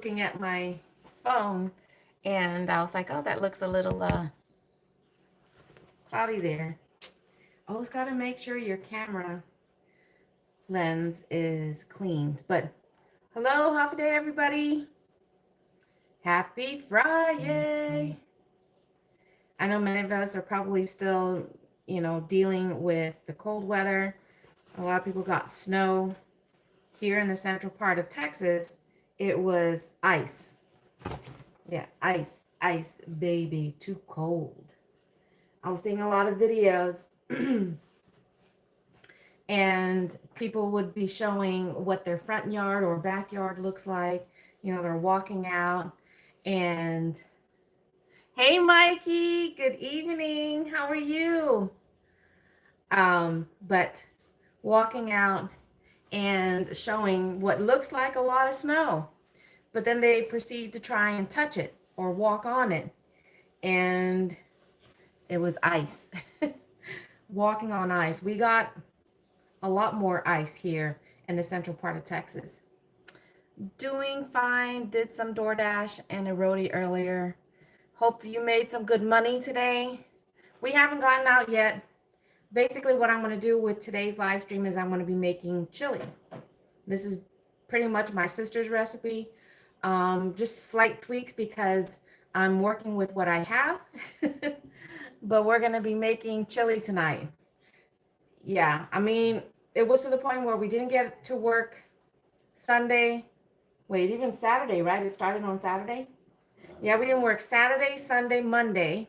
looking at my phone and I was like, oh, that looks a little cloudy there. Always got to make sure your camera lens is cleaned. But hello, half a day, everybody. Happy Friday. I know many of us are probably still, dealing with the cold weather. A lot of people got snow. Here in the central part of Texas, it was ice. Yeah, ice, baby, too cold. I was seeing a lot of videos and people would be showing what their front yard or backyard looks like. They're walking out and, hey, Mikey, good evening. How are you? But walking out and showing what looks like a lot of snow, but then they proceed to try and touch it or walk on it, and it was ice. Walking on ice. We got a lot more ice here in the central part of Texas. Doing fine. Did some DoorDash and a roadie earlier. Hope you made some good money today. We haven't gotten out yet. Basically, what I'm going to do with today's live stream is I'm going to be making chili. This is pretty much my sister's recipe. Just slight tweaks because I'm working with what I have. But we're going to be making chili tonight. Yeah, I mean, it was to the point where we didn't get to work Sunday. Wait, even Saturday, right? It started on Saturday. Yeah, we didn't work Saturday, Sunday, Monday.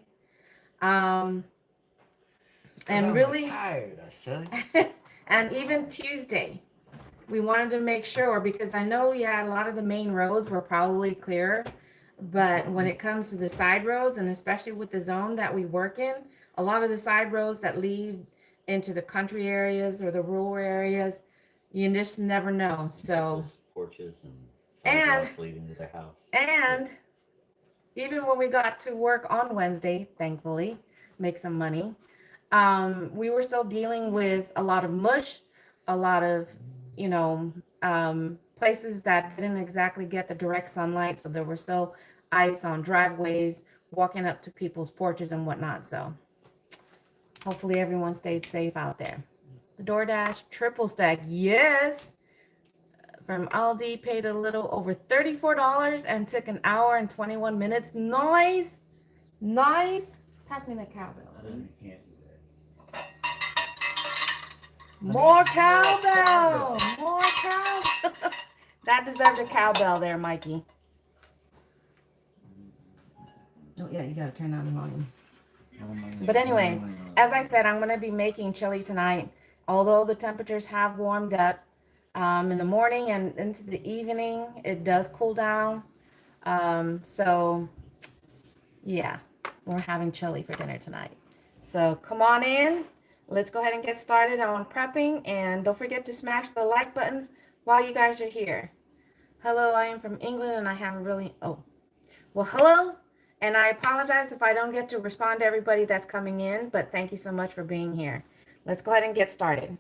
And really tired, I said. and even Tuesday. We wanted to make sure because I know, yeah, a lot of the main roads were probably clear, but when it comes to the side roads, and especially with the zone that we work in, a lot of the side roads that lead into the country areas or the rural areas, you just never know. So Porches and sidewalks leading to their house. And even when we got to work on Wednesday, thankfully, make some money, we were still dealing with a lot of mush, a lot of places that didn't exactly get the direct sunlight. So there were still ice on driveways, walking up to people's porches and whatnot. So hopefully everyone stayed safe out there. The DoorDash triple stack, yes. From Aldi, paid a little over $34 and took an hour and 21 minutes. Nice. Pass me the cowbell, please. More cowbell. That deserved a cowbell there, Mikey. Oh, yeah, you gotta turn down the volume. But anyways, as I said, I'm gonna be making chili tonight. Although the temperatures have warmed up in the morning and into the evening, it does cool down. So yeah, we're having chili for dinner tonight. So come on in. Let's go ahead and get started on prepping, and don't forget to smash the like buttons while you guys are here. Hello, I am from England and I haven't really, hello. And I apologize if I don't get to respond to everybody that's coming in, but thank you so much for being here. Let's go ahead and get started.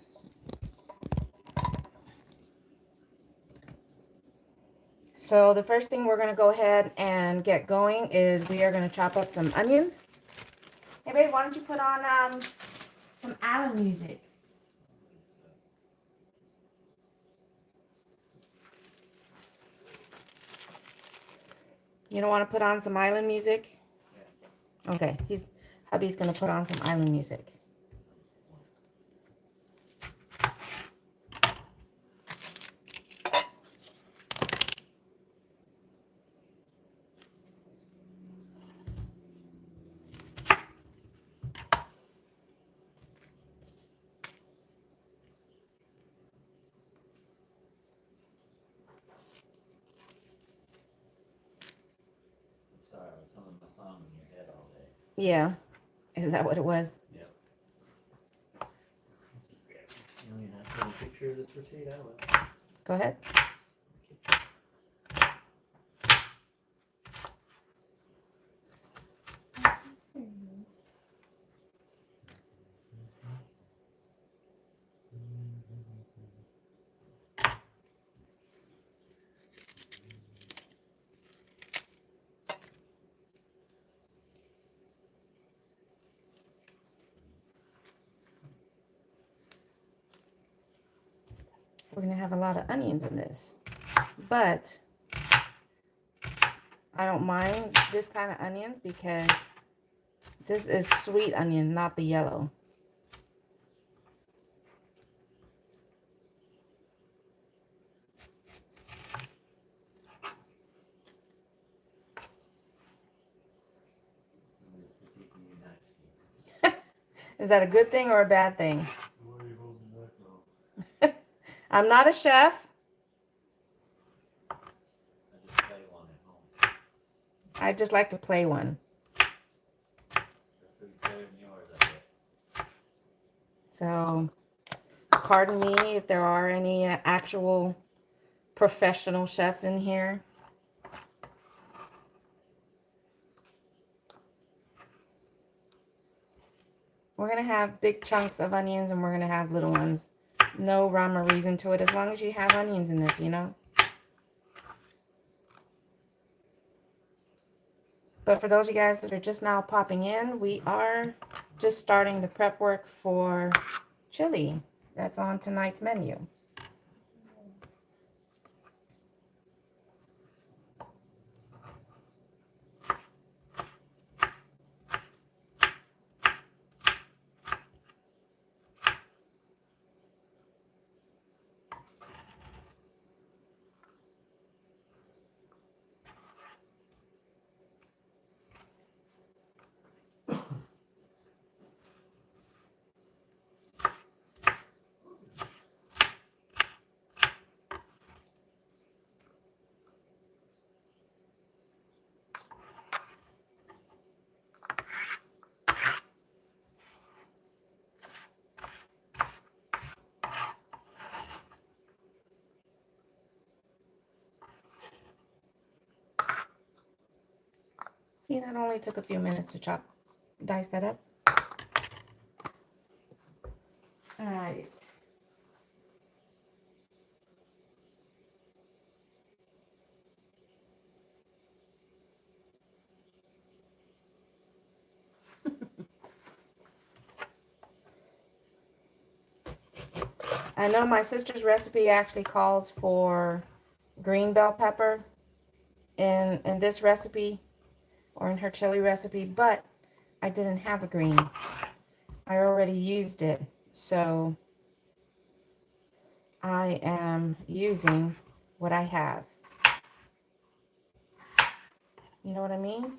So the first thing we're going to go ahead and get going is we are going to chop up some onions. Hey, babe, why don't you put on some Alan music? You don't want to put on some island music? Okay, hubby's going to put on some island music. Yeah. Is that what it was? Yep. You don't even have to take a picture of this receipt, I will. Go ahead. we're going to have a lot of onions in this. But I don't mind this kind of onions because this is sweet onion, not the yellow. Is that a good thing or a bad thing? I'm not a chef. I just like to play one. So, pardon me if there are any actual professional chefs in here. We're going to have big chunks of onions and we're going to have little ones. No rhyme or reason to it as long as you have onions in this, you know. But for those of you guys that are just now popping in, we are just starting the prep work for chili. That's on tonight's menu. See, that only took a few minutes to dice that up. All right. I know my sister's recipe actually calls for green bell pepper in this recipe or in her chili recipe, but I didn't have a green. I already used it, so I am using what I have. You know what I mean?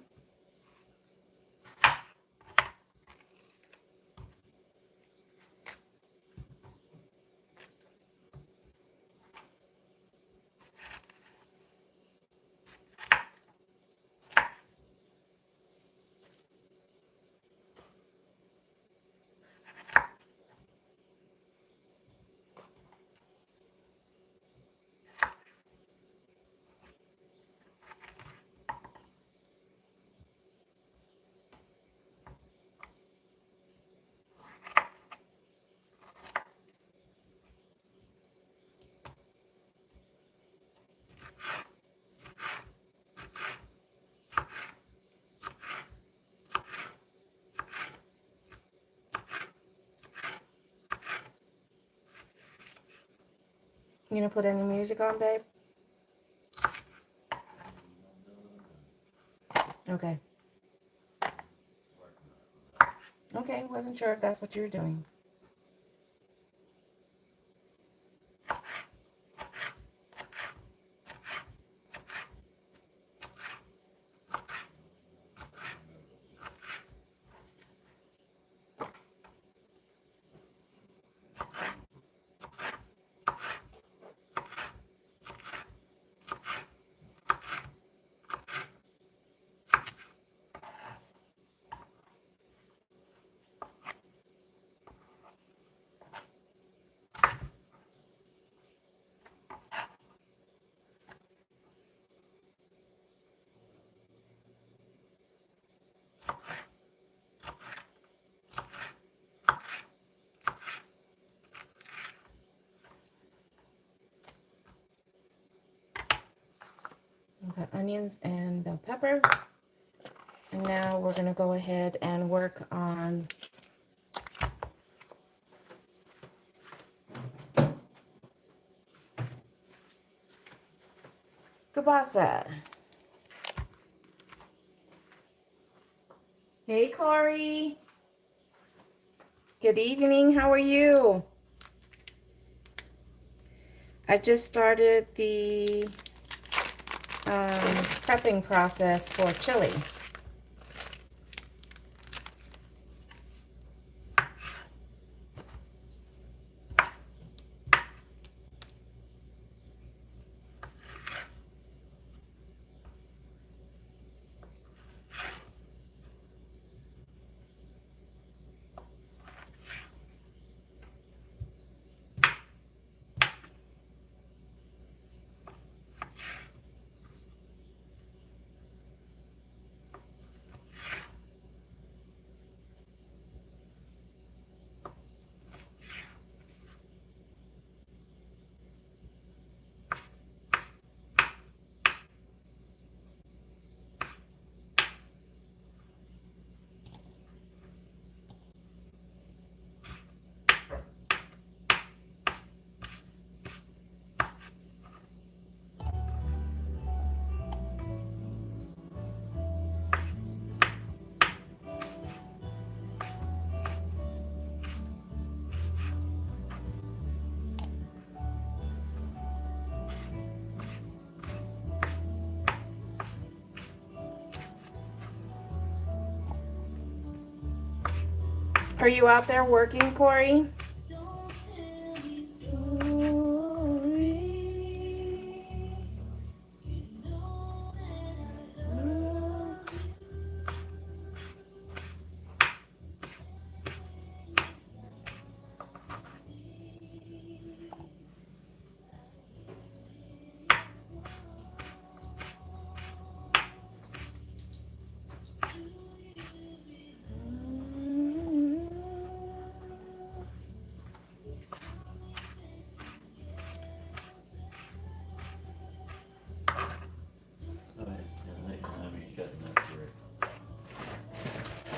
You gonna put any music on, babe? Okay. Okay, wasn't sure if that's what you were doing. We've got onions and bell pepper. And now we're going to go ahead and work on kielbasa. Hey, Corey. Good evening. How are you? I just started the prepping process for chili. Are you out there working, Corey?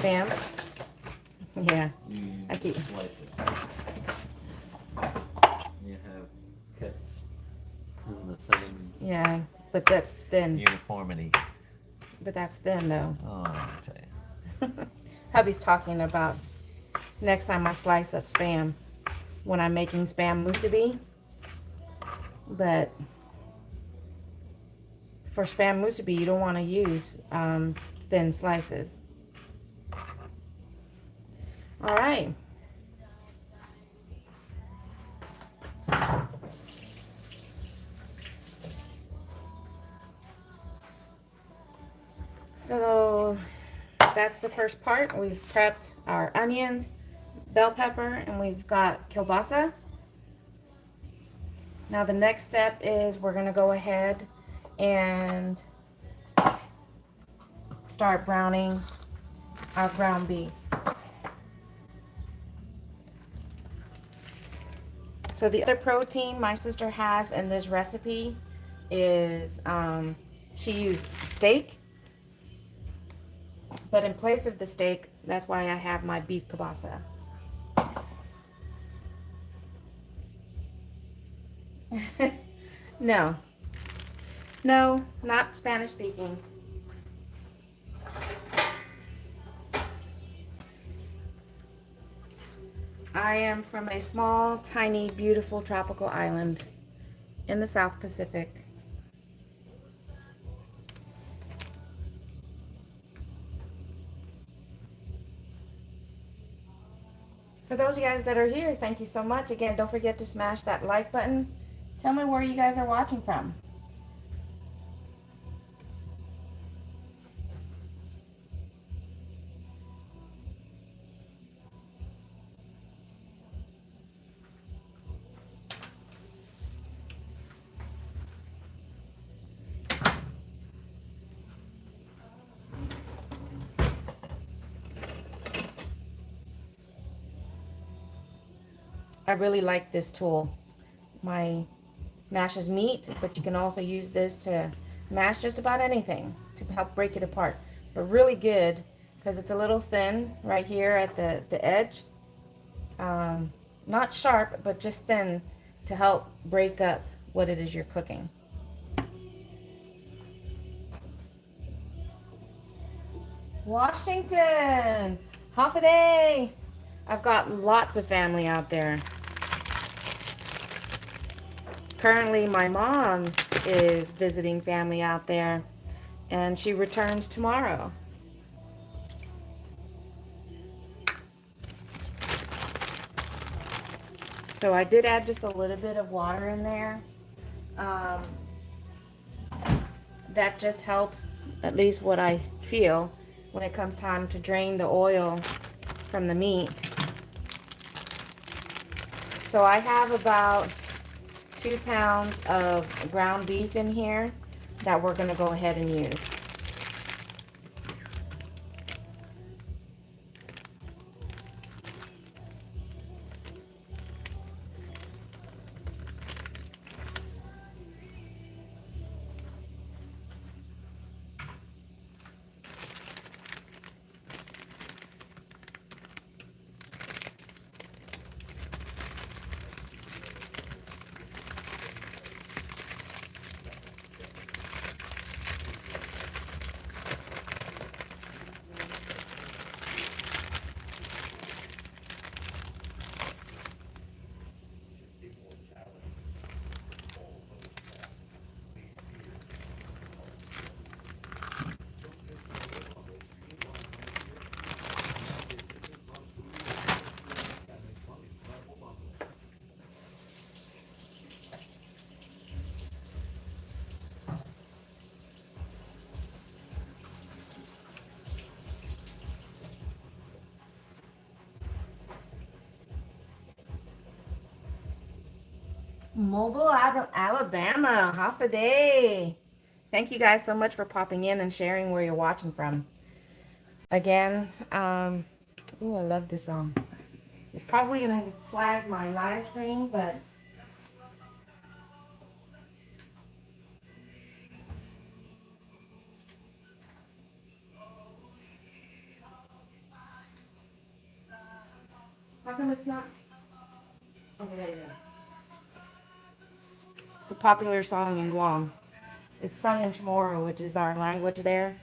Spam? Yeah. I keep. Slice it. You have cuts in the same Yeah, but that's thin. uniformity. But that's thin, though. Oh, I tell you. Hubby's talking about next time I slice up Spam when I'm making Spam musubi. But for Spam musubi, you don't want to use thin slices. All right. So that's the first part. We've prepped our onions, bell pepper, and we've got kielbasa. Now the next step is we're going to go ahead and start browning our ground beef. So the other protein my sister has in this recipe is she used steak, but in place of the steak, that's why I have my beef kielbasa. No, not Spanish speaking. I am from a small, tiny, beautiful tropical island in the South Pacific. For those of you guys that are here, thank you so much. Again, don't forget to smash that like button. Tell me where you guys are watching from. I really like this tool. My mashes meat, but you can also use this to mash just about anything to help break it apart. But really good because it's a little thin right here at the edge. Not sharp, but just thin to help break up what it is you're cooking. Washington, half a day. I've got lots of family out there. Currently, my mom is visiting family out there, and she returns tomorrow. So I did add just a little bit of water in there. Um, that just helps, at least what I feel, when it comes time to drain the oil from the meat. So I have about 2 pounds of ground beef in here that we're going to go ahead and use. Mobile, Alabama, half a day. Thank you guys so much for popping in and sharing where you're watching from. Again, ooh, I love this song. It's probably gonna flag my live stream, but how come it's not? Okay, there you go. It's a popular song in Guam. It's sung in Chamorro, which is our language there.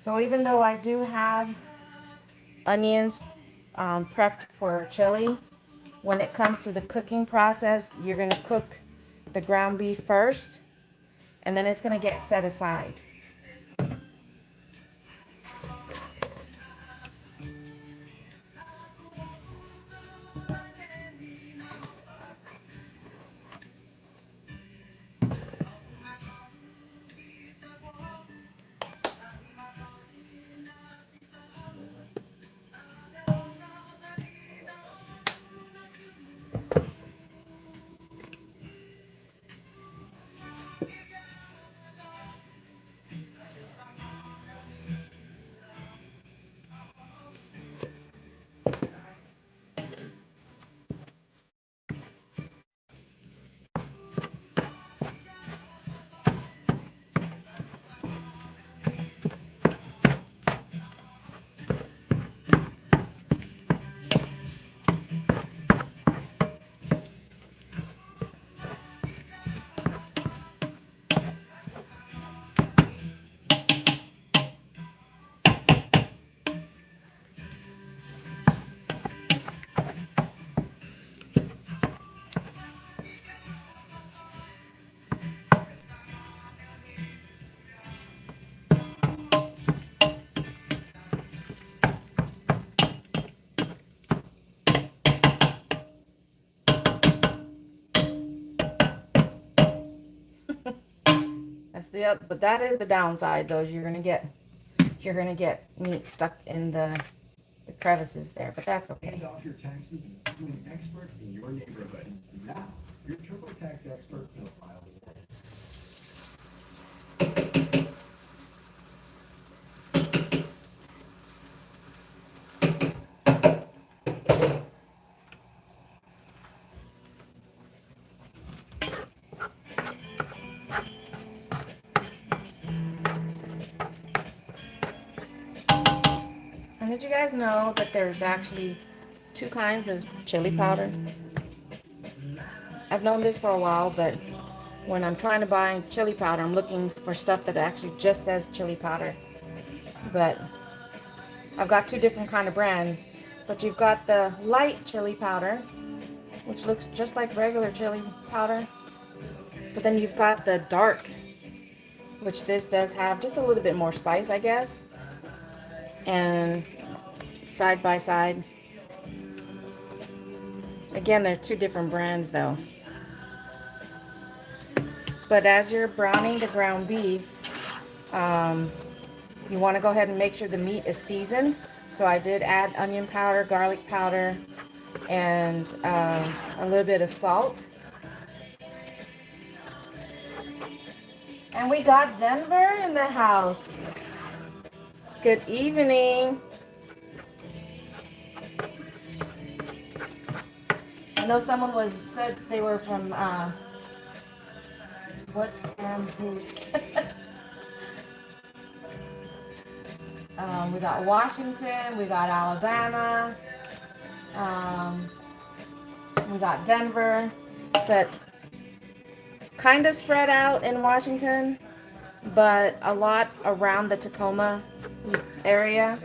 So even though I do have onions prepped for chili, when it comes to the cooking process, you're going to cook the ground beef first, and then it's going to get set aside. But that is the downside, though. You're gonna get meat stuck in the crevices there, but that's okay. Hand off your taxes to an expert in your neighborhood. Now, your TurboTax expert will file the warrant. And did you guys know that there's actually 2 kinds of chili powder? I've known this for a while, but when I'm trying to buy chili powder, I'm looking for stuff that actually just says chili powder. But I've got 2 different kind of brands. But you've got the light chili powder, which looks just like regular chili powder. But then you've got the dark, which this does have just a little bit more spice, I guess. And side by side. Again, they're 2 different brands though. But as you're browning the ground beef, you want to go ahead and make sure the meat is seasoned. So I did add onion powder, garlic powder, and a little bit of salt. And we got Denver in the house. Good evening. I know someone said they were from what's who's we got Washington, we got Alabama, we got Denver, but kind of spread out in Washington, but a lot around the Tacoma area.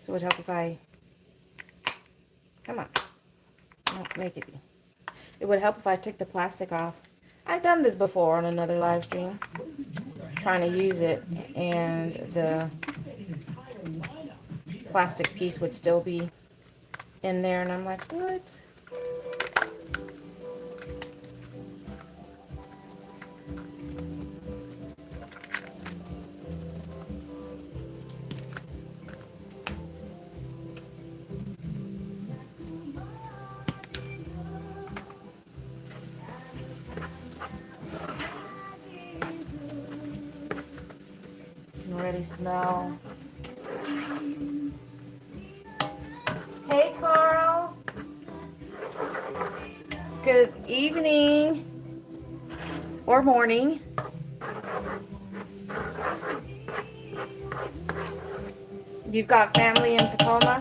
So it would help if I, come on, don't make it. It would help if I took the plastic off. I've done this before on another live stream, trying to use it, and the plastic piece would still be in there, and I'm like, what? You can already smell. Hey, Carl. Good evening or morning. You've got family in Tacoma?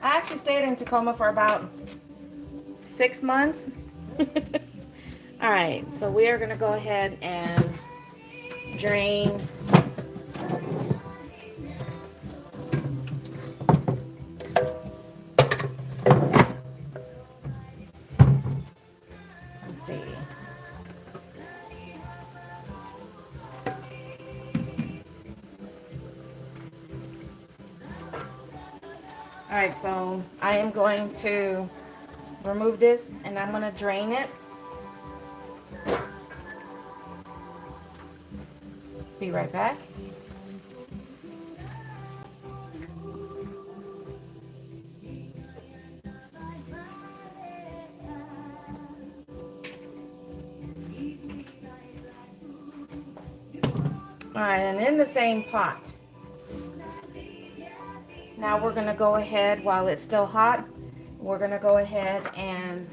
I actually stayed in Tacoma for about 6 months. All right, so we are going to go ahead and drain. Let's see. All right, so I am going to remove this and I'm going to drain it. Be right back. All right, and in the same pot, now we're gonna go ahead, while it's still hot, we're gonna go ahead and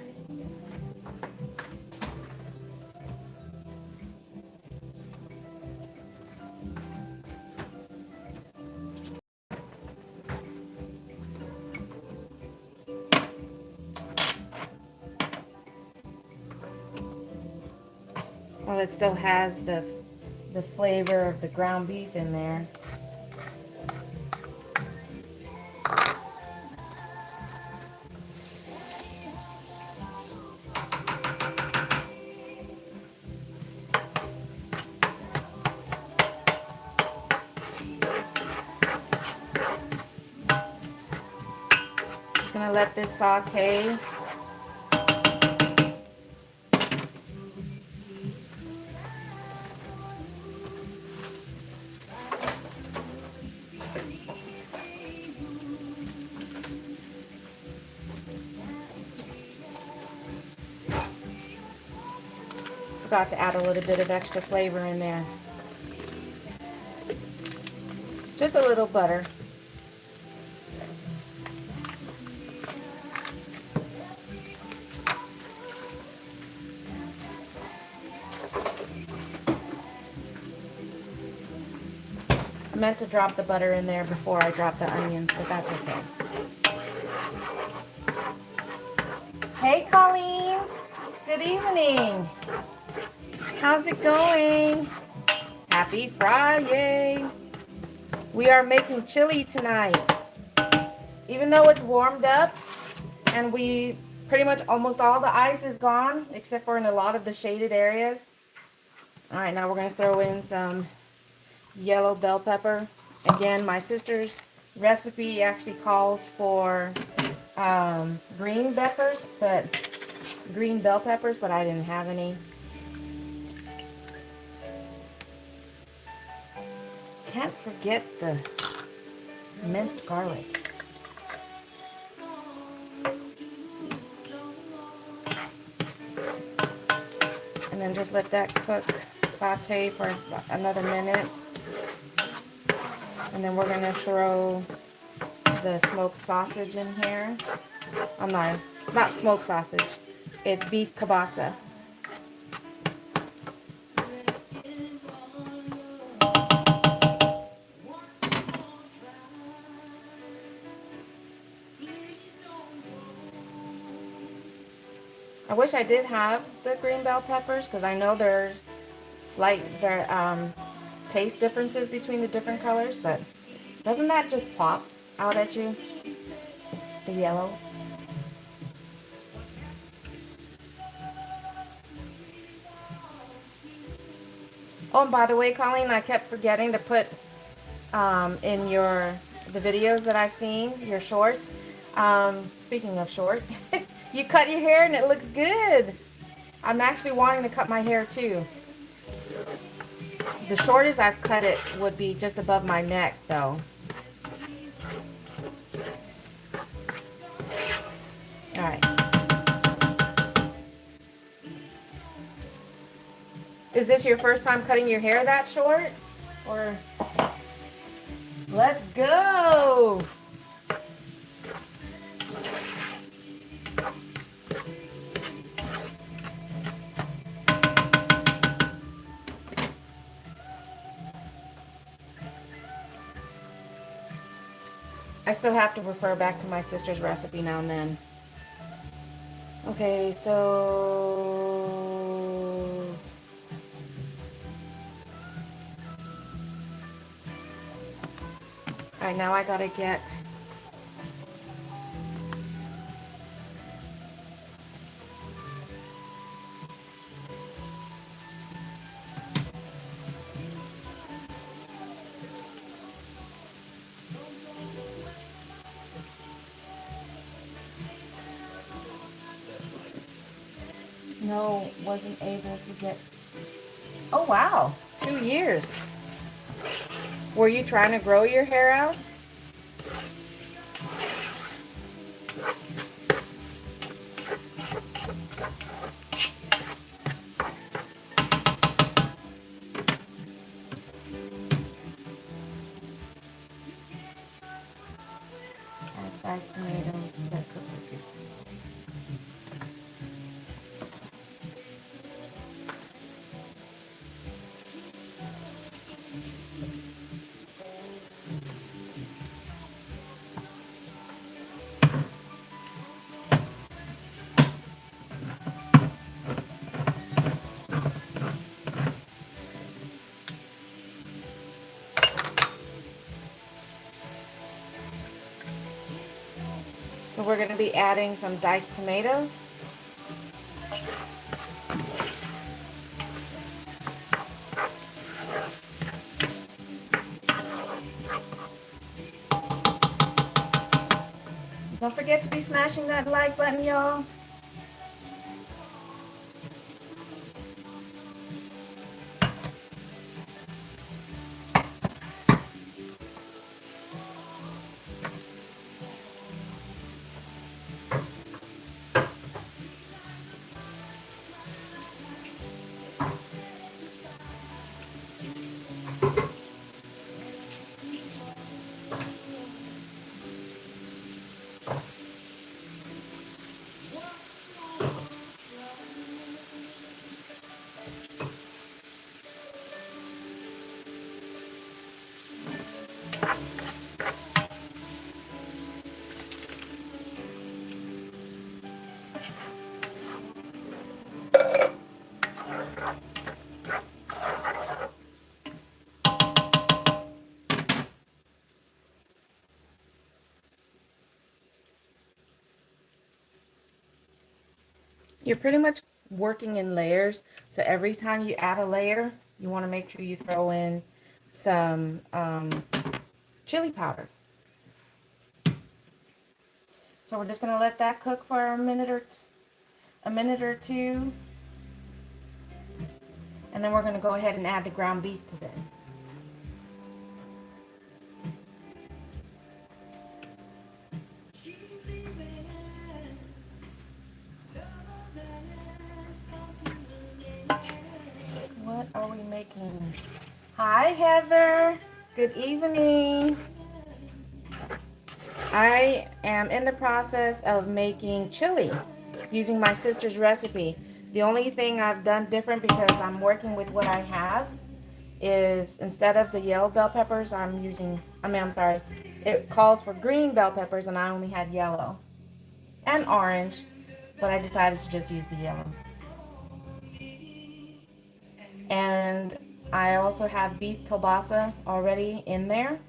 while it still has the flavor of the ground beef in there. Just gonna let this saute. Forgot to add a little bit of extra flavor in there. Just a little butter. I meant to drop the butter in there before I dropped the onions, but that's okay. Hey, Colleen. Good evening. How's it going? Happy Friday. We are making chili tonight. Even though it's warmed up and we pretty much almost all the ice is gone, except for in a lot of the shaded areas. All right, now we're going to throw in some yellow bell pepper. Again, my sister's recipe actually calls for green peppers, but green bell peppers, but I didn't have any. Can't forget the minced garlic. And then just let that cook, saute for another minute. And then we're gonna throw the smoked sausage in here. I'm not smoked sausage. It's beef kielbasa. I wish I did have the green bell peppers because I know there's slight taste differences between the different colors, but doesn't that just pop out at you? The yellow. Oh, and by the way, Colleen, I kept forgetting to put in the videos that I've seen, your shorts. Speaking of short, you cut your hair and it looks good. I'm actually wanting to cut my hair too. The shortest I've cut it would be just above my neck though. All right. Is this your first time cutting your hair that short? Or let's go. I still have to refer back to my sister's recipe now and then. Okay, so all right, now I gotta get no, wasn't able to get. Oh wow, 2 years. Were you trying to grow your hair out? So we're going to be adding some diced tomatoes. Don't forget to be smashing that like button, y'all. You're pretty much working in layers. So every time you add a layer, you want to make sure you throw in some chili powder. So we're just going to let that cook for a minute or two. And then we're going to go ahead and add the ground beef to this. What are we making? Hi, Heather. Good evening. I am in the process of making chili using my sister's recipe. The only thing I've done different, because I'm working with what I have, is instead of the yellow bell peppers, I'm sorry, it calls for green bell peppers and I only had yellow and orange, but I decided to just use the yellow. And I also have beef kielbasa already in there.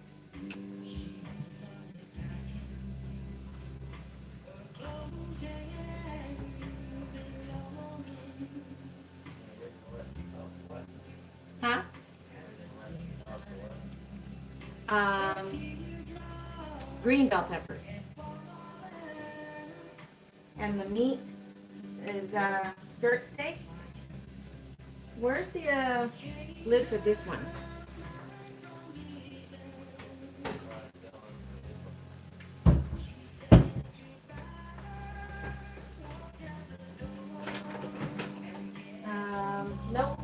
Huh? Green bell peppers. And the meat is skirt steak. Where's the lid for this one? Nope.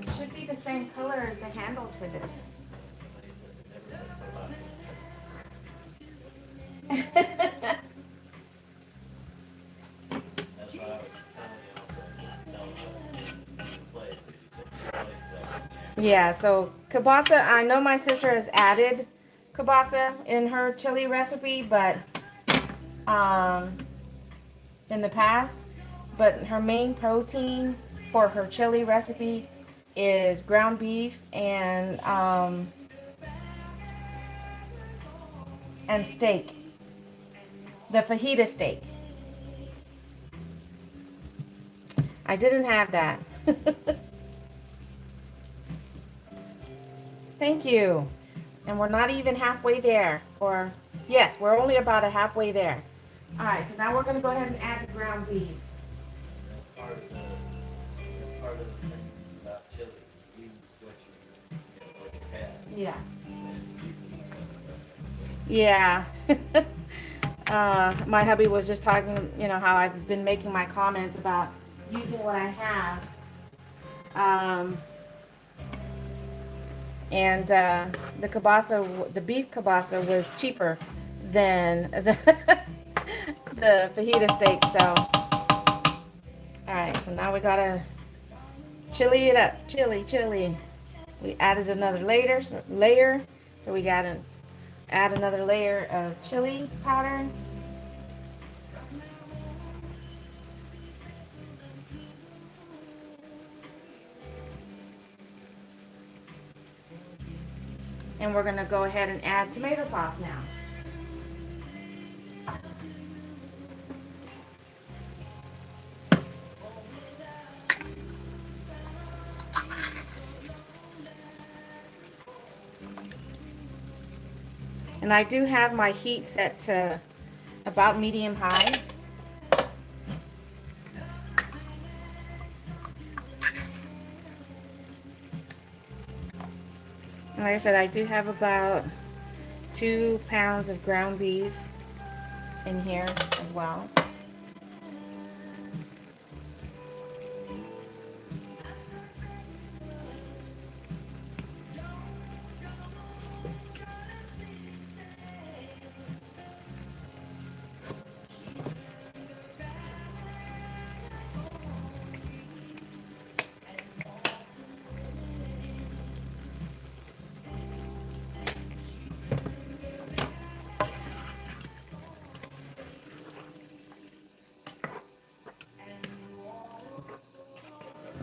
It should be the same color as the handles for this. Yeah, so kielbasa, I know my sister has added kielbasa in her chili recipe, but in the past, but her main protein for her chili recipe is ground beef and steak, the fajita steak. I didn't have that. Thank you. And we're not even halfway there. Or, yes, we're only about a halfway there. All right, so now we're going to go ahead and add the ground beef. Part of the thing about chili, you what you had. Yeah. Yeah. My hubby was just talking, how I've been making my comments about using what I have. And the beef kielbasa was cheaper than the fajita steak. So, all right, so now we gotta chili it up. Chili. We added another layer, so we gotta add another layer of chili powder. And we're gonna go ahead and add tomato sauce now. And I do have my heat set to about medium high. And like I said, I do have about 2 pounds of ground beef in here as well.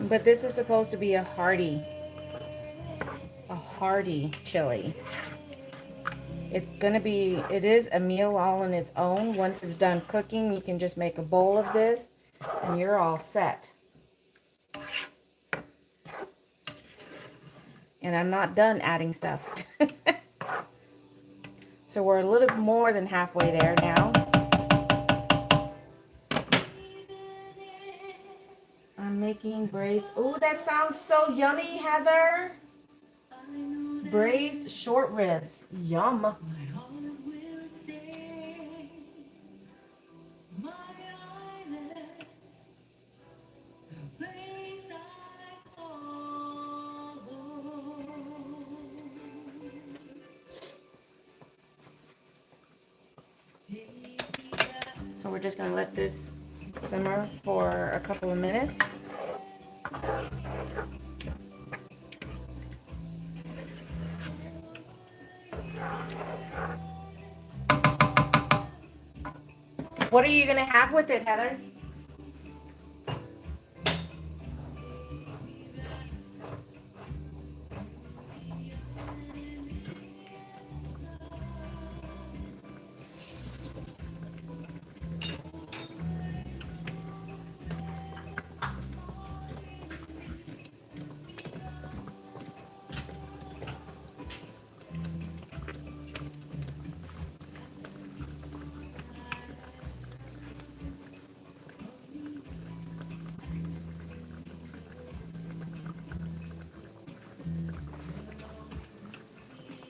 But this is supposed to be a hearty chili. It is a meal all on its own. Once it's done cooking, you can just make a bowl of this and you're all set. And I'm not done adding stuff. So we're a little more than halfway there now. I'm making braised. Oh, that sounds so yummy, Heather. Braised short ribs. Yum. So we're just going to let this simmer for a couple of minutes. What are you going to have with it, Heather?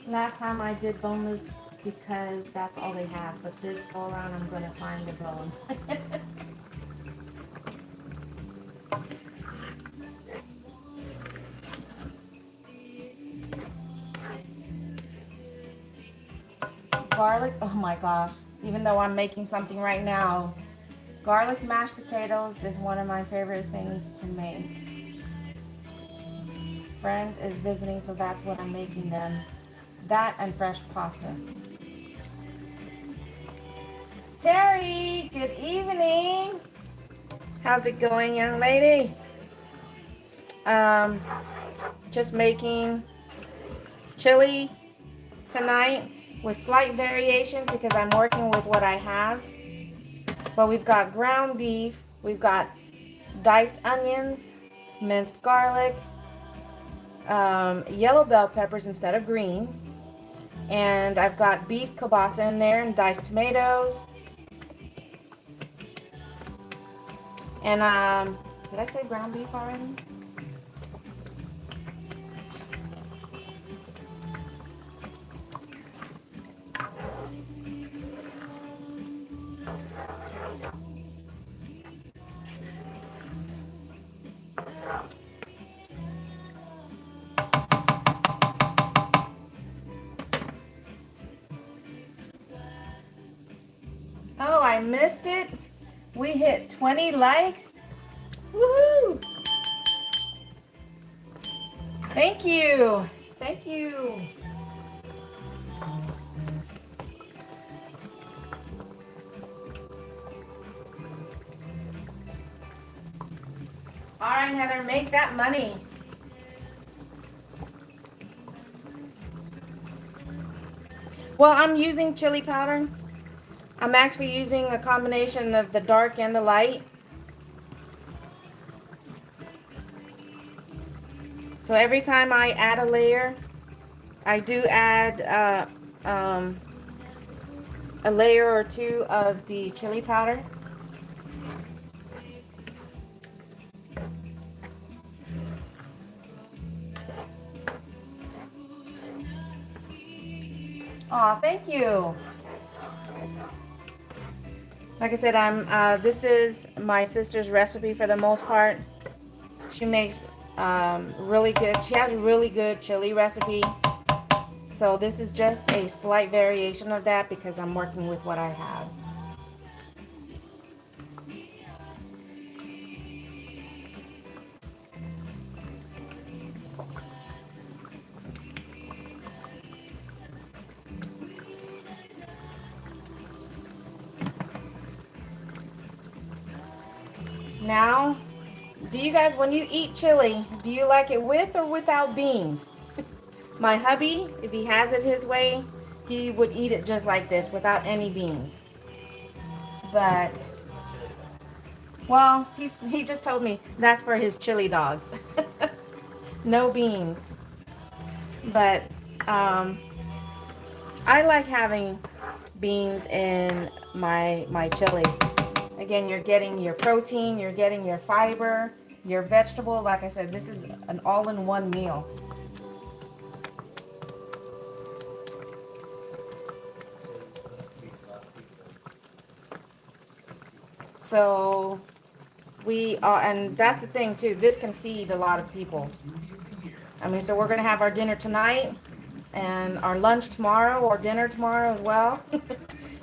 Last time I did boneless because that's all they have, but this go around I'm going to find the bone. Garlic, oh my gosh, even though I'm making something right now, garlic mashed potatoes is one of my favorite things to make. Friend is visiting, so that's what I'm making them. That and fresh pasta. Terry, good evening. How's it going, young lady? Just making chili tonight with slight variations because I'm working with what I have. But we've got ground beef, we've got diced onions, minced garlic, yellow bell peppers instead of green, and I've got beef kielbasa in there and diced tomatoes. And did I say ground beef already? Oh, I missed it. We hit 20 likes. Woohoo! Thank you. Thank you. All right, Heather, make that money. Well, I'm using chili powder. I'm actually using a combination of the dark and the light. So every time I add a layer, I do add a layer or two of the chili powder. Aw, thank you. Like I said, this is my sister's recipe for the most part. She makes really good, she has a really good chili recipe. So this is just a slight variation of that because I'm working with what I have. Now, do you guys, when you eat chili, do you like it with or without beans? My hubby, if he has it his way, he would eat it just like this without any beans. But, well, he just told me that's for his chili dogs. No beans. But I like having beans in my chili. Again, you're getting your protein, you're getting your fiber, your vegetable. Like I said, this is an all-in-one meal. So we are, and that's the thing too, this can feed a lot of people. I mean, so we're gonna have our dinner tonight and our lunch tomorrow or dinner tomorrow as well.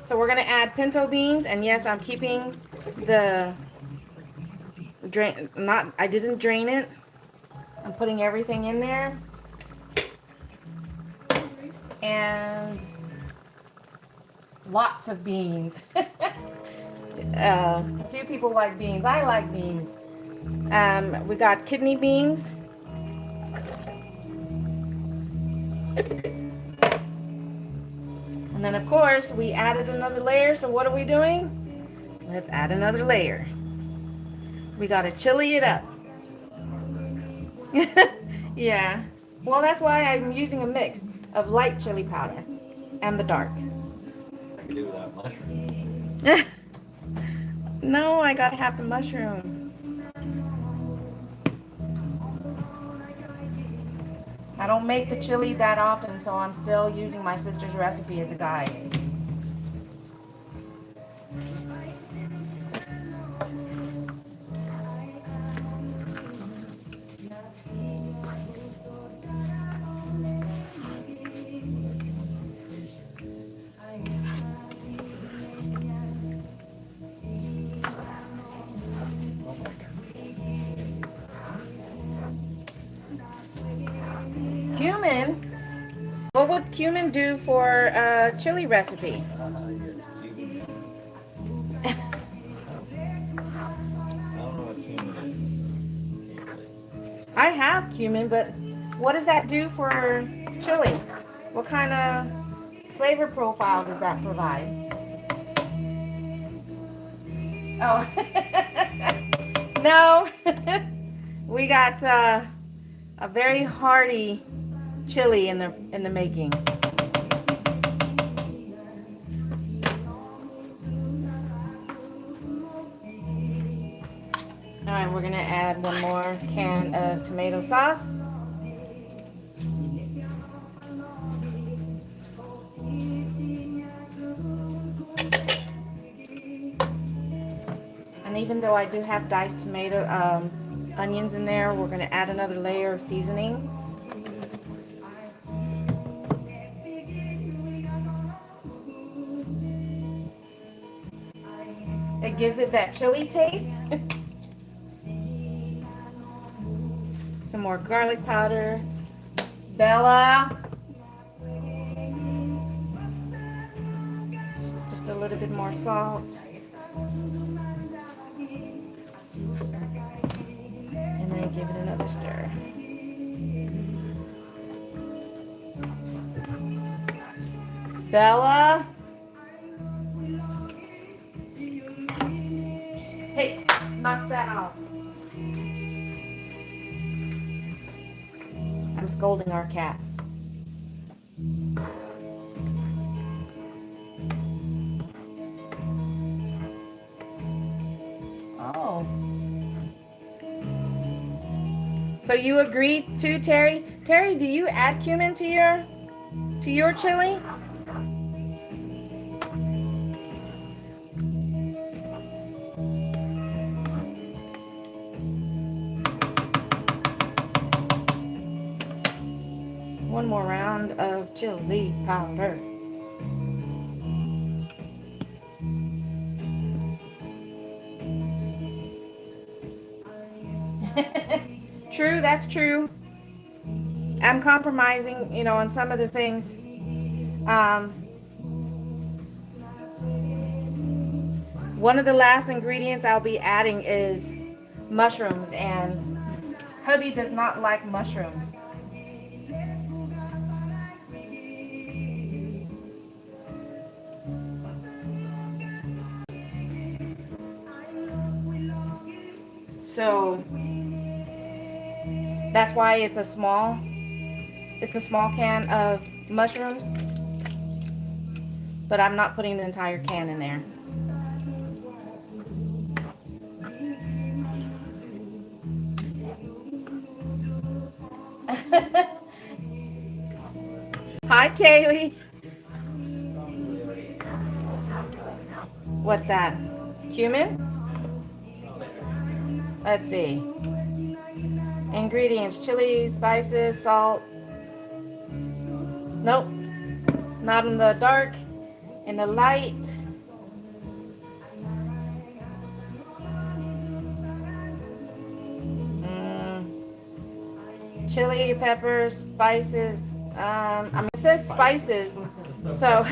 So we're gonna add pinto beans, and yes, I'm keeping the drain, I didn't drain it. I'm putting everything in there. And lots of beans. A few people like beans. I like beans. We got kidney beans. And then of course we added another layer. So what are we doing? Let's add another layer. We gotta chili it up. Yeah. Well, that's why I'm using a mix of light chili powder and the dark. I could do without mushrooms. No, I gotta have the mushroom. I don't make the chili that often, so I'm still using my sister's recipe as a guide. Cumin? What would cumin do for a chili recipe? Yes, cumin. I don't know what cumin is. Can't really. I have cumin, but what does that do for chili? What kind of flavor profile does that provide? Oh, no. We got a very hearty chili in the making. All right, we're gonna add one more can of tomato sauce. And even though I do have diced tomato onions in there, we're gonna add another layer of seasoning. It gives it that chili taste. Some more garlic powder. Bella. Just a little bit more salt. And then give it another stir. Bella. Hey, knock that off. I'm scolding our cat. Oh. So you agree too, Terry? Terry, do you add cumin to your chili? One more round of chili powder. True, that's true. I'm compromising, on some of the things. One of the last ingredients I'll be adding is mushrooms, and hubby does not like mushrooms. So that's why it's a small can of mushrooms, but I'm not putting the entire can in there. Hi, Kaylee. What's that? Cumin? Let's see. Ingredients: chili, spices, salt. Nope. Not in the dark. In the light. Chili, peppers, spices. It says spices, so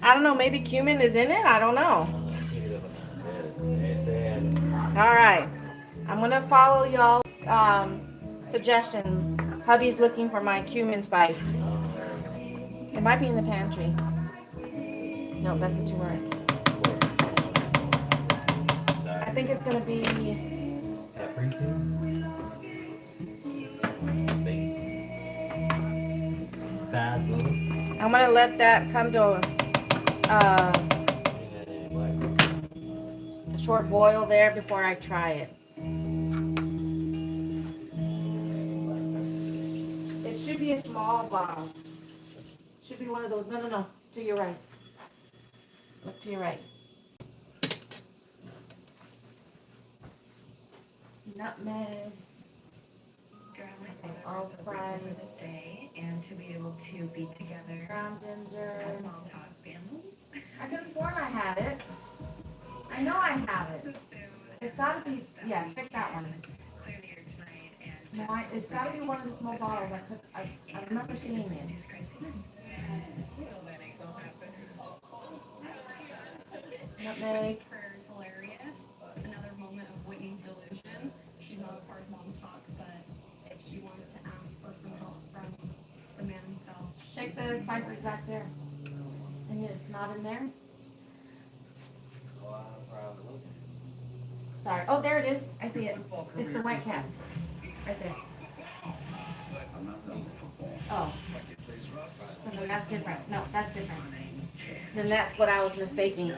I don't know. Maybe cumin is in it. I don't know. All right, I'm gonna follow y'all suggestion. Hubby's looking for my cumin spice. It might be in the pantry. No, that's the turmeric. I think it's gonna be basil. I'm gonna let that come to a short boil there before I try it. It should be a small bottle. Should be one of those. No. To your right. Look to your right. Nutmeg. Allspice. And to be able to be together. Ground ginger. Small talk family. I could have sworn I had it. I know I have it. It's got to be. Yeah, check that one. Clear the air tonight and No, it's got to be one of the small bottles. I remember seeing it. Nutmeg. Prayer is hilarious. Another moment of Whitney's delusion. She's not a part of Mom Talk, but if she wants to ask for some help from the man himself. Check the spices back there. And it's not in there. Sorry. Oh, there it is. I see it. It's the white cap. Right there. Oh. So then that's different. No, that's different. Then that's what I was mistaking.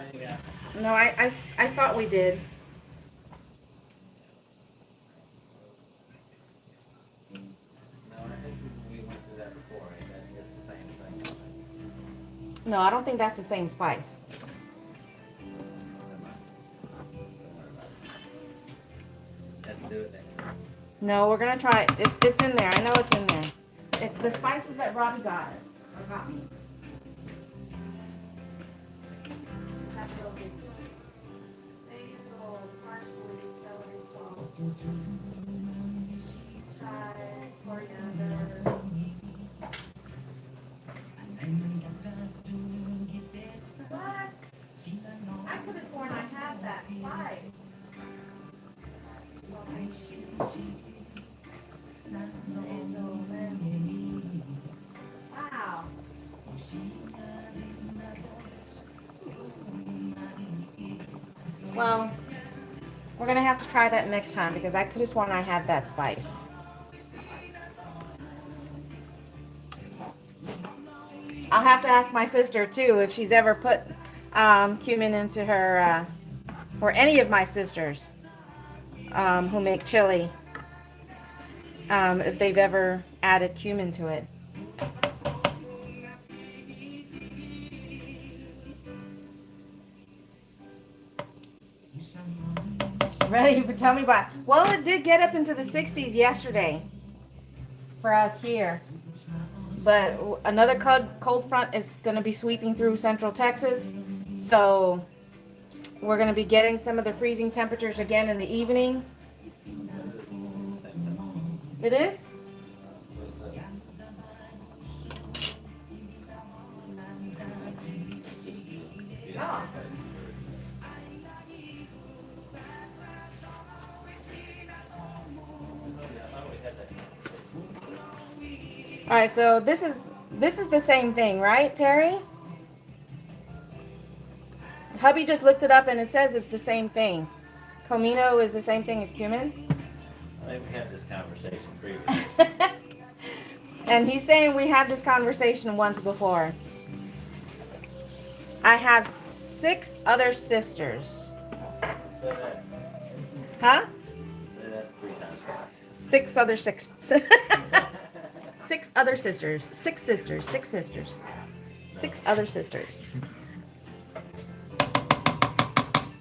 No, I thought we did. No, I don't think that's the same spice. No, we're gonna try it. It's in there. I know it's in there. It's the spices that Robbie got us. Or got me. That's what we do. Basil, parsley, celery salt, chives, coriander. What? I could have sworn I had that spice. Wow. gonna have to try that next time because I could have sworn I had that spice. I'll have to ask my sister too if she's ever put cumin into her, or any of my sisters who make chili, if they've ever added cumin to it. Ready? Tell me about it. Well, it did get up into the 60s yesterday for us here. But another cold front is going to be sweeping through central Texas. So we're going to be getting some of the freezing temperatures again in the evening. It is? Oh. All right, so this is the same thing, right, Terry? Hubby just looked it up and it says it's the same thing. Comino is the same thing as cumin. I think we had this conversation previously. And he's saying we had this conversation once before. I have 6 other sisters. Say that. Huh? Say that 3 times fast. 6 other 6. 6 other sisters. 6 sisters. 6 sisters. 6 other sisters.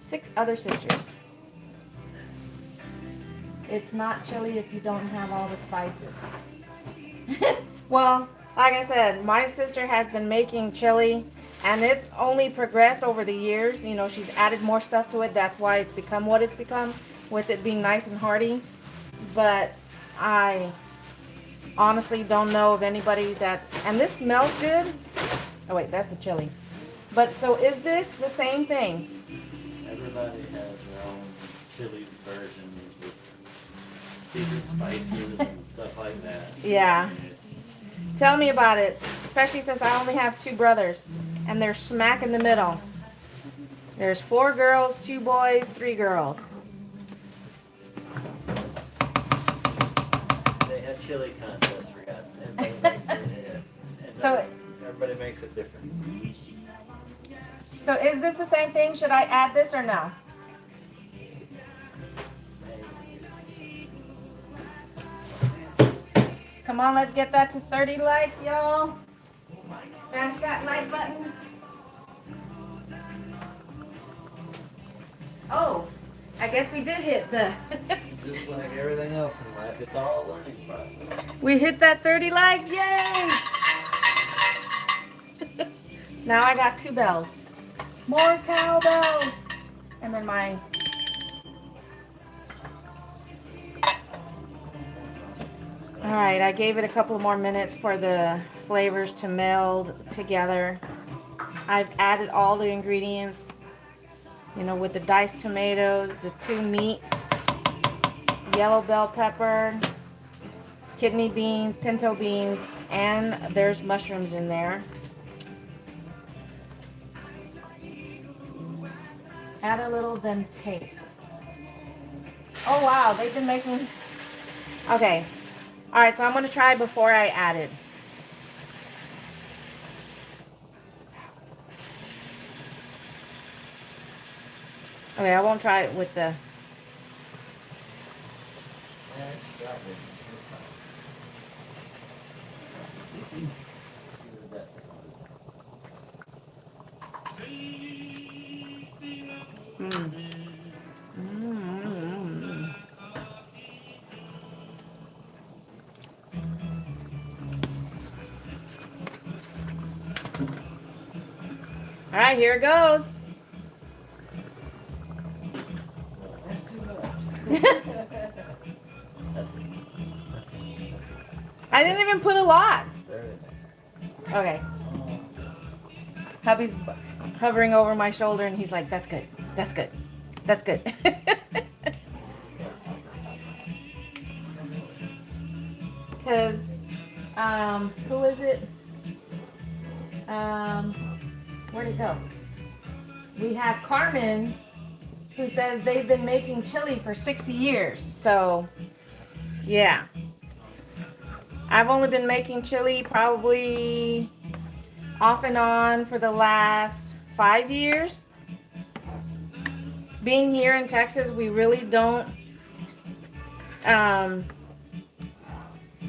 6 other sisters. It's not chili if you don't have all the spices. Well, like I said, my sister has been making chili and it's only progressed over the years. You know, she's added more stuff to it. That's why it's become what it's become, with it being nice and hearty. But I honestly don't know of anybody that, and this smells good. Oh wait, that's the chili. But so is this the same thing? Everybody has their own chili version with secret spices and stuff like that. Yeah. And it's, Tell me about it, especially since I only have 2 brothers and they're smack in the middle. There's 4 girls, 2 boys, 3 girls. they have chili contests for God. Everybody makes it, and So- everybody makes it different. So is this the same thing? Should I add this or no? Come on, let's get that to 30 likes, y'all. Smash that like button. Oh, I guess we did hit the... Just like everything else in life, it's all a learning process. We hit that 30 likes, yay! Now I got 2 bells. More cowbells! And then my... Alright, I gave it a couple more minutes for the flavors to meld together. I've added all the ingredients, you know, with the diced tomatoes, the 2 meats, yellow bell pepper, kidney beans, pinto beans, and there's mushrooms in there. Add a little, then taste. Oh wow, they've been making... Okay. Alright, so I'm going to try before I add it. Okay, I won't try it with the... All right, here it goes. That's too much. That's good. That's good. I didn't even put a lot. Stir it. Okay. Hubby's hovering over my shoulder and he's like, that's good. That's good. That's good. Because, who is it? Where'd it go? We have Carmen who says they've been making chili for 60 years. So, yeah. I've only been making chili probably off and on for the last 5 years. Being here in Texas, we really don't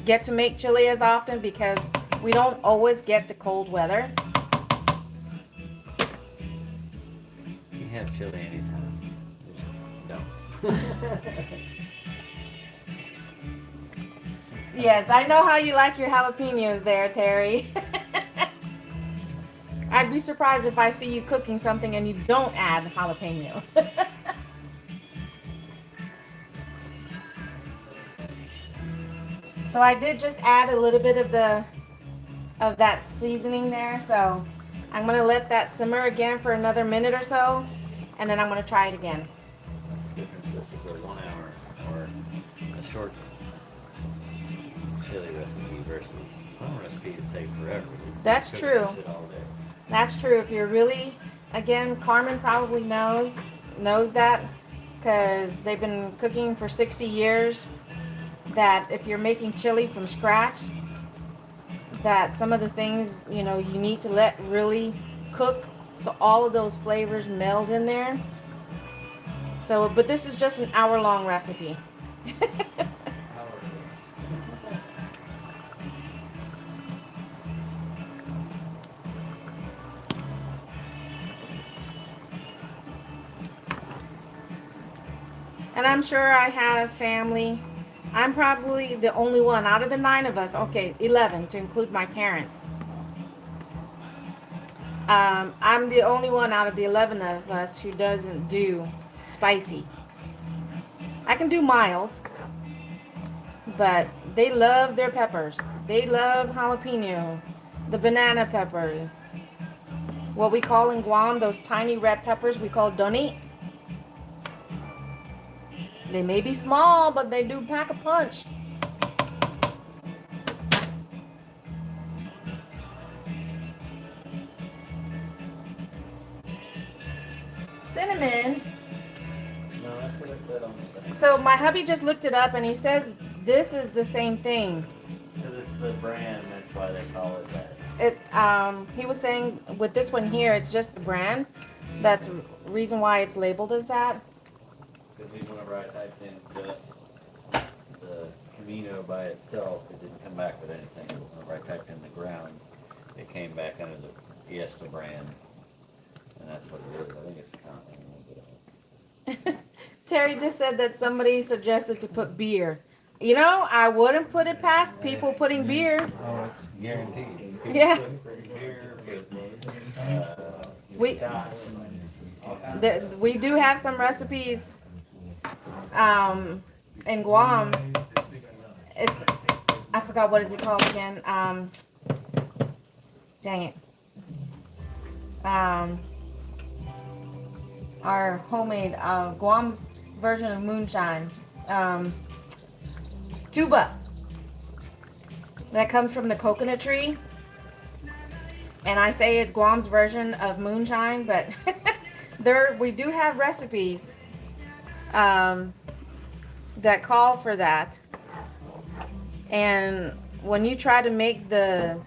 get to make chili as often because we don't always get the cold weather. You can have chili anytime. Just don't. Yes, I know how you like your jalapenos there, Terry. I'd be surprised if I see you cooking something and you don't add jalapeno. So I did just add a little bit of that seasoning there. So I'm gonna let that simmer again for another minute or so, and then I'm gonna try it again. That's the difference. This is a 1 hour or a short chili recipe versus some recipes take forever. That's Cook true. that shit all day. That's true. If you're really, again, Carmen probably knows that because they've been cooking for 60 years. That if you're making chili from scratch, that some of the things, you know, you need to let really cook so all of those flavors meld in there. So, but this is just an hour-long recipe. And I'm sure I have family. I'm probably the only one out of the 9 of us. Okay, 11 to include my parents. I'm the only one out of the 11 of us who doesn't do spicy. I can do mild, but they love their peppers. They love jalapeno, the banana pepper. What we call in Guam, those tiny red peppers, we call donit. They may be small, but they do pack a punch. Cinnamon. No, that's what I said on the thing. So my hubby just looked it up and he says this is the same thing. Because it's the brand, that's why they call it that. He was saying with this one here, it's just the brand. That's the reason why it's labeled as that. Because even whenever I typed in just the Camino by itself, it didn't come back with anything. Whenever I typed in the ground, it came back under the Fiesta brand. And that's what it is. I think it's a compliment. Terry just said that somebody suggested to put beer. You know, I wouldn't put it past people putting beer. Oh, it's guaranteed. Yeah. Beer with, We- scotch. We do have some recipes in Guam. It's, I forgot what is it called again. Dang it. Our homemade Guam's version of moonshine. Tuba. That comes from the coconut tree. And I say it's Guam's version of moonshine, but we do have recipes that call for that. And when you try to make the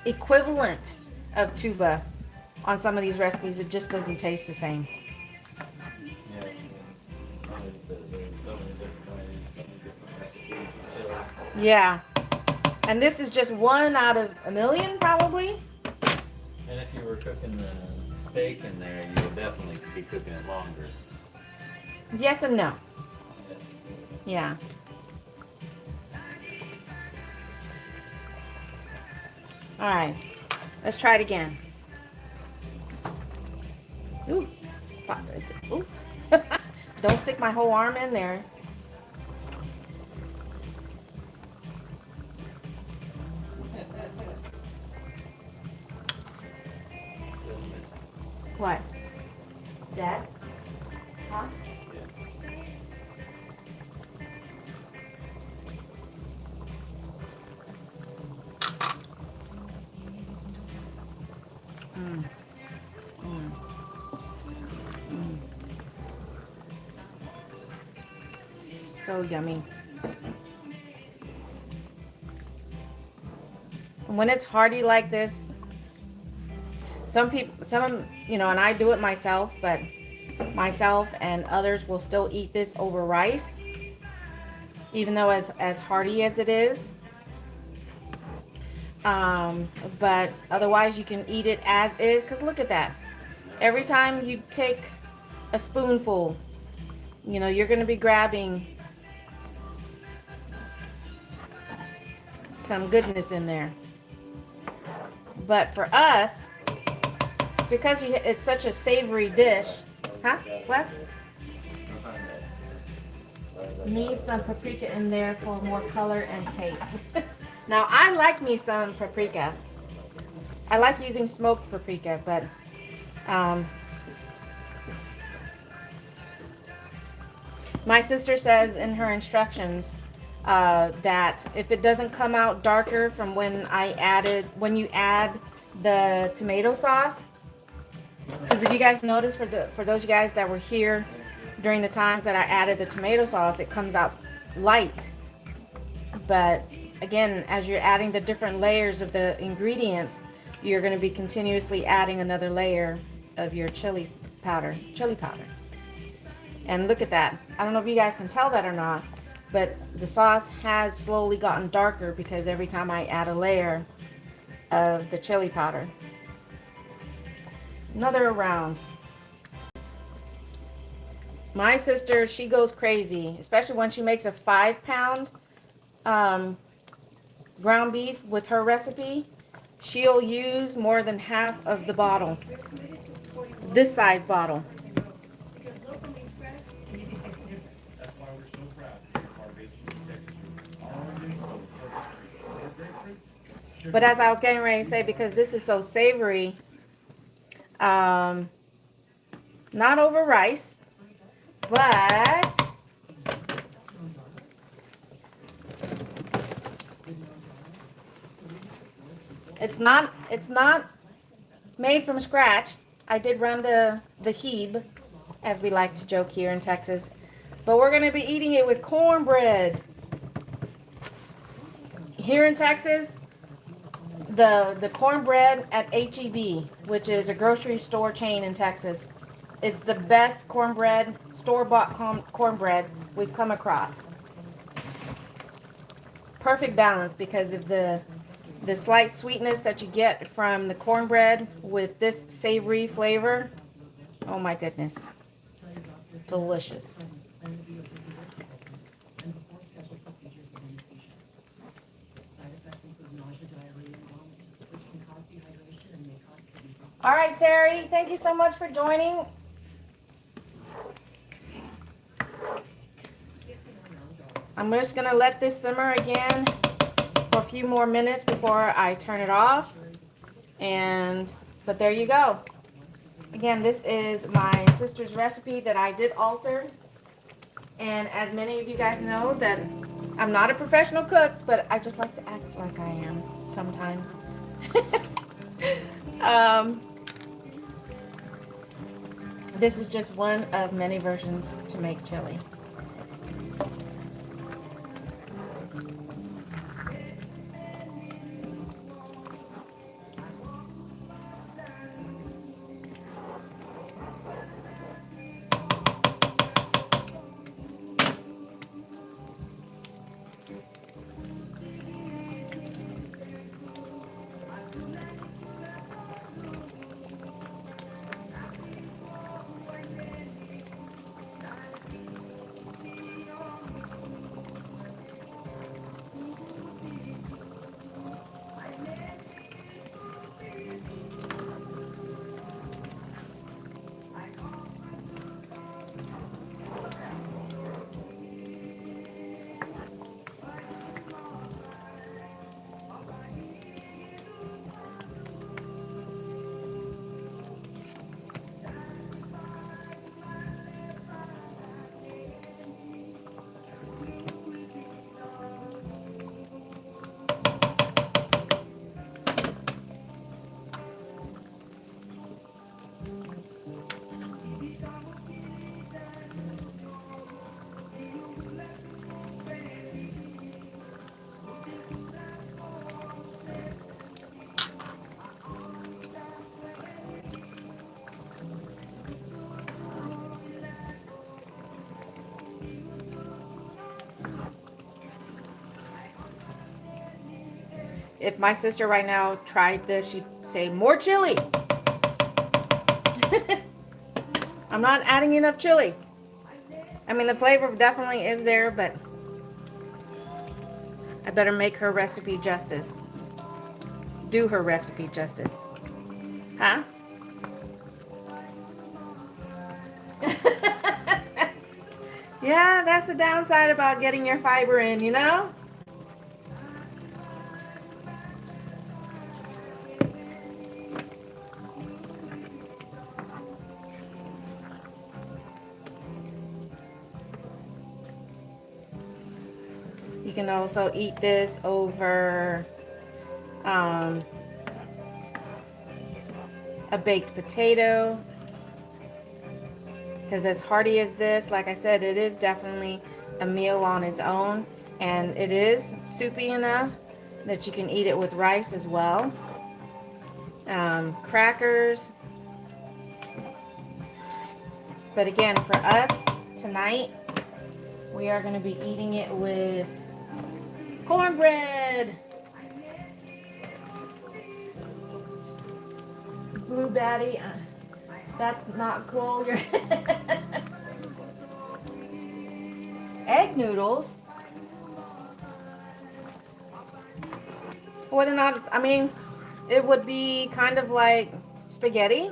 equivalent of tuba on some of these recipes, it just doesn't taste the same. Yeah. There's so many different ways, so many different recipes for chili. Yeah. And this is just one out of a million, probably. And if you were cooking the steak in there, you would definitely be cooking it longer. Yes and no. Yeah. All right. Let's try it again. Ooh. Ooh. Don't stick my whole arm in there. What? Dad? Huh? Mm. Mm. Mm. so yummy. And when it's hearty like this, some you know, and I do it myself, but myself and others will still eat this over rice, even though as hearty as it is. But otherwise you can eat it as is, because look at that. Every time you take a spoonful, you know, you're going to be grabbing some goodness in there. But for us, because it's such a savory dish, huh? What? Need some paprika in there for more color and taste. Now, I like me some paprika. I like using smoked paprika, but my sister says in her instructions that if it doesn't come out darker from when you add the tomato sauce, because if you guys notice, for those of you guys that were here during the times that I added the tomato sauce, it comes out light. But again, as you're adding the different layers of the ingredients, you're going to be continuously adding another layer of your chili powder. And look at that. I don't know if you guys can tell that or not, but the sauce has slowly gotten darker because every time I add a layer of the chili powder. Another round. My sister, she goes crazy, especially when she makes a 5-pound ground beef with her recipe. She'll use more than half of the bottle, this size bottle. But as I was getting ready to say, because this is so savory, not over rice, but it's not made from scratch. I did run the heeb, as we like to joke here in Texas, but we're going to be eating it with cornbread. Here in Texas, the cornbread at HEB, which is a grocery store chain in Texas, is the best cornbread, store-bought cornbread we've come across. Perfect balance because of the slight sweetness that you get from the cornbread with this savory flavor. Oh my goodness. Delicious. All right, Terry, thank you so much for joining. I'm just going to let this simmer again for a few more minutes before I turn it off. But there you go. Again, this is my sister's recipe that I did alter. And as many of you guys know, that I'm not a professional cook, but I just like to act like I am sometimes. This is just one of many versions to make chili. if my sister right now tried this, she'd say, more chili. I'm not adding enough chili. I mean, the flavor definitely is there, but I better make her recipe justice. Do her recipe justice. Huh? Yeah, that's the downside about getting your fiber in, you know? You can also eat this over a baked potato. Because as hearty as this, like I said, it is definitely a meal on its own. And it is soupy enough that you can eat it with rice as well. Crackers. But again, for us tonight, we are going to be eating it with cornbread. Blue Batty, that's not cool. You're egg noodles. Would it not? I mean, it would be kind of like spaghetti.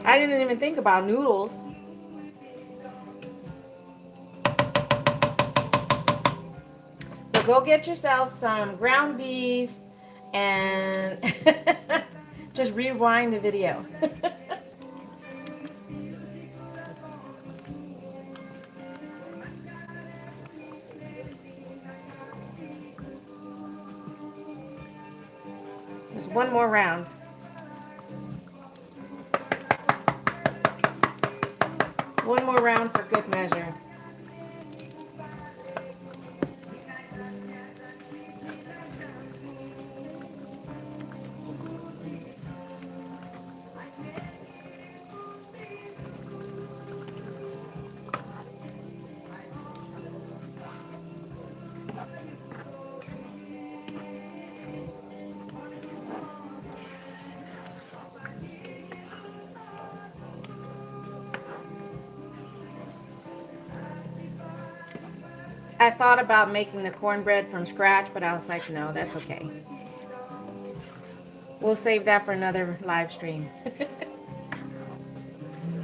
I didn't even think about noodles. But go get yourself some ground beef and just rewind the video. Just one more round. One more round for good measure. I thought about making the cornbread from scratch, but I was like, no, that's okay. We'll save that for another live stream.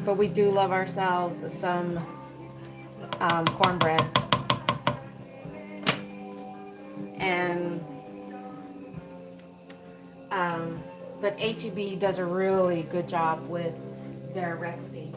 But we do love ourselves some cornbread. And but H-E-B does a really good job with their recipe.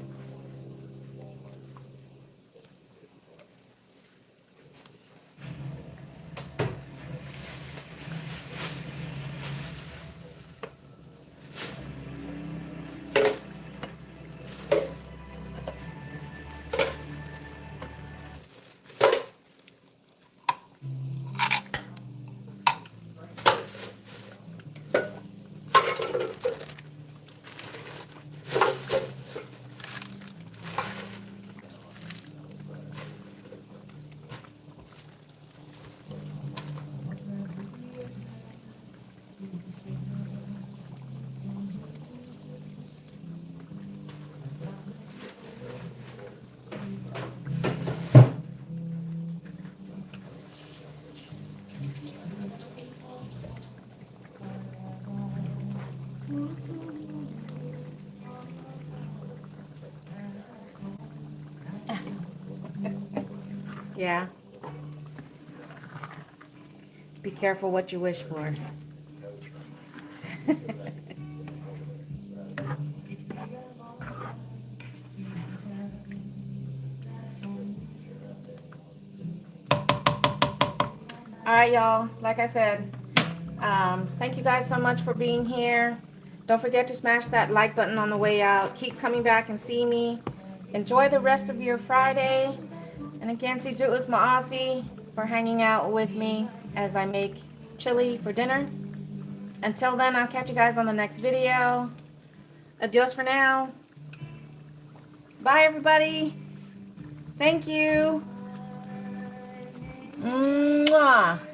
Yeah. Be careful what you wish for. All right, y'all. Like I said, thank you guys so much for being here. Don't forget to smash that like button on the way out. Keep coming back and see me. Enjoy the rest of your Friday. And again, si Ju'us Ma'asi for hanging out with me as I make chili for dinner. Until then, I'll catch you guys on the next video. Adios for now. Bye, everybody. Thank you. Mwah.